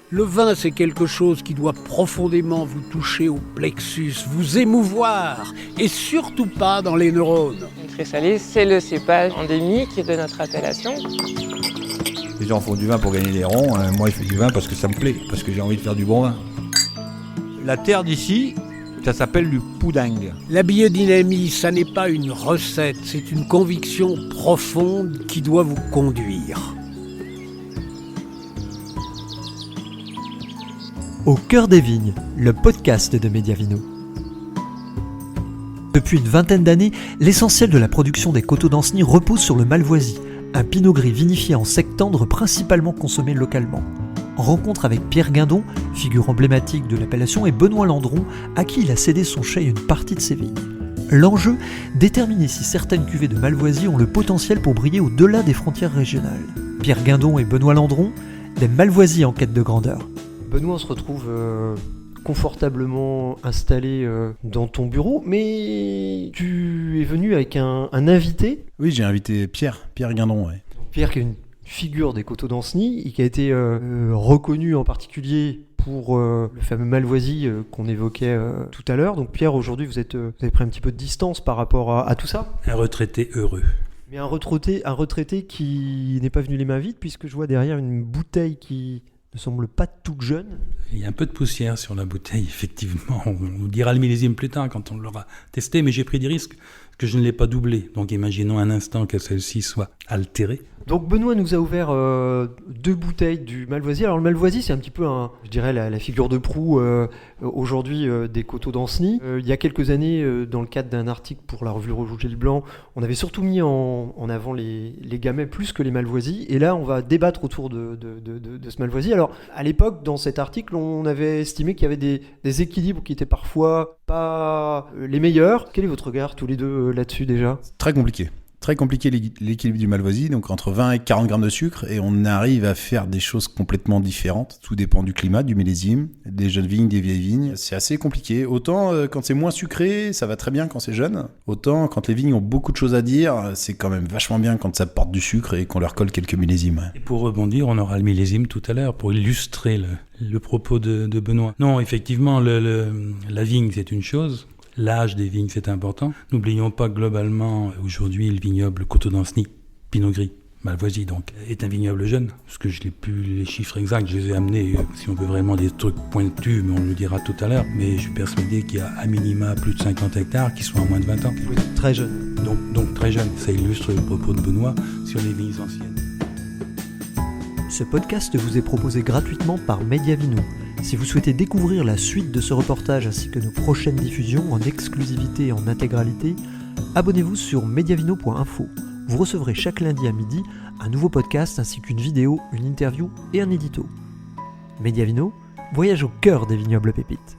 Le vin, c'est quelque chose qui doit profondément vous toucher au plexus, vous émouvoir, et surtout pas dans les neurones. Le très salé, c'est le cépage endémique de notre appellation. Les gens font du vin pour gagner des ronds, moi je fais du vin parce que ça me plaît, parce que j'ai envie de faire du bon vin. La terre d'ici, ça s'appelle du poudingue. La biodynamie, ça n'est pas une recette, c'est une conviction profonde qui doit vous conduire. Au cœur des vignes, le podcast de Mediavino. Depuis une vingtaine d'années, l'essentiel de la production des coteaux d'Ancenis repose sur le malvoisie, un pinot gris vinifié en sec tendre principalement consommé localement. Rencontre avec Pierre Guindon, figure emblématique de l'appellation, et Benoît Landron, à qui il a cédé son chai et une partie de ses vignes. L'enjeu, déterminer si certaines cuvées de malvoisie ont le potentiel pour briller au-delà des frontières régionales. Pierre Guindon et Benoît Landron, des malvoisies en quête de grandeur. Benoît, on se retrouve confortablement installé dans ton bureau, mais tu es venu avec un invité. Oui, j'ai invité Pierre Guindon. Ouais. Pierre qui est une figure des coteaux d'Ancenis et qui a été reconnu en particulier pour le fameux malvoisie qu'on évoquait tout à l'heure. Donc Pierre, aujourd'hui, vous avez pris un petit peu de distance par rapport à tout ça. Un retraité heureux. Mais un retraité qui n'est pas venu les mains vides, puisque je vois derrière une bouteille qui ne semble pas toute jeune. Il y a un peu de poussière sur la bouteille, effectivement. On nous dira le millésime plus tard quand on l'aura testé, mais j'ai pris des risques que je ne l'ai pas doublé. Donc imaginons un instant que celle-ci soit altérée. Donc Benoît nous a ouvert 2 bouteilles du malvoisie. Alors le malvoisie, c'est un petit peu la figure de proue aujourd'hui des coteaux d'Ancenis. Il y a quelques années, dans le cadre d'un article pour la revue Le Rouge et le Blanc, on avait surtout mis en avant les gamets plus que les malvoisies. Et là, on va débattre autour de ce malvoisie. Alors à l'époque, dans cet article, on avait estimé qu'il y avait des équilibres qui étaient parfois pas les meilleurs. Quel est votre regard tous les deux là-dessus déjà ? Très compliqué l'équilibre du malvoisie, donc entre 20 et 40 grammes de sucre, et on arrive à faire des choses complètement différentes. Tout dépend du climat, du millésime, des jeunes vignes, des vieilles vignes. C'est assez compliqué. Autant quand c'est moins sucré, ça va très bien quand c'est jeune. Autant quand les vignes ont beaucoup de choses à dire, c'est quand même vachement bien quand ça porte du sucre et qu'on leur colle quelques millésimes. Et pour rebondir, on aura le millésime tout à l'heure pour illustrer le propos de Benoît. Non, effectivement, la vigne, c'est une chose. L'âge des vignes, c'est important. N'oublions pas globalement, aujourd'hui, le vignoble Coteaux d'Ancenis, Pinot Gris, Malvoisie, donc, est un vignoble jeune. Parce que je n'ai plus les chiffres exacts, je les ai amenés, si on veut vraiment des trucs pointus, mais on le dira tout à l'heure. Mais je suis persuadé qu'il y a à minima plus de 50 hectares qui sont à moins de 20 ans. Oui, très jeune. Donc très jeune. Ça illustre le propos de Benoît sur les vignes anciennes. Ce podcast vous est proposé gratuitement par Mediavino. Si vous souhaitez découvrir la suite de ce reportage ainsi que nos prochaines diffusions en exclusivité et en intégralité, abonnez-vous sur mediavino.info. Vous recevrez chaque lundi à midi un nouveau podcast ainsi qu'une vidéo, une interview et un édito. Mediavino, voyage au cœur des vignobles pépites.